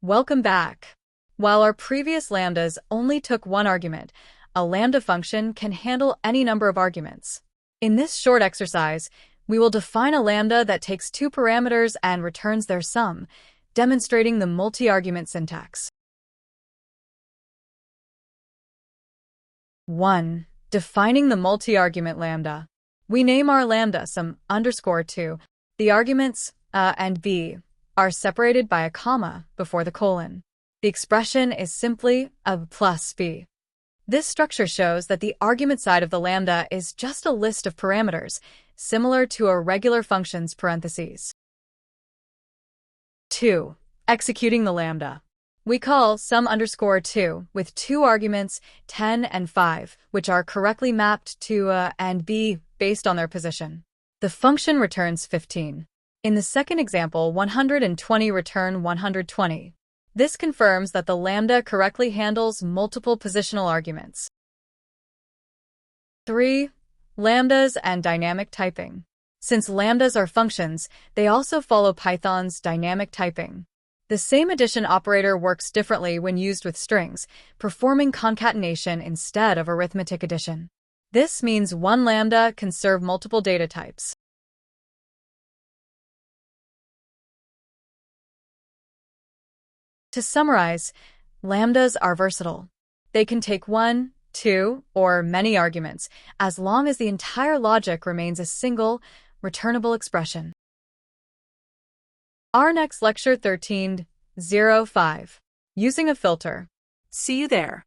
Welcome back. While our previous lambdas only took one argument, a lambda function can handle any number of arguments. In this short exercise, we will define a lambda that takes two parameters and returns their sum, demonstrating the multi-argument syntax. 1. Defining the multi-argument lambda. We name our lambda some_2. The arguments a and b are separated by a comma before the colon. The expression is simply a plus b. This structure shows that the argument side of the lambda is just a list of parameters, similar to a regular function's parentheses. 2. Executing the lambda. We call sum_2 with two arguments, 10 and 5, which are correctly mapped to a and b based on their position. The function returns 15. In the second example, 120 return 120. This confirms that the lambda correctly handles multiple positional arguments. 3. Lambdas and dynamic typing. Since lambdas are functions, they also follow Python's dynamic typing. The same addition operator works differently when used with strings, performing concatenation instead of arithmetic addition. This means one lambda can serve multiple data types. To summarize, lambdas are versatile. They can take one, two, or many arguments, as long as the entire logic remains a single, returnable expression. Our next lecture 13.05. Using a filter. See you there.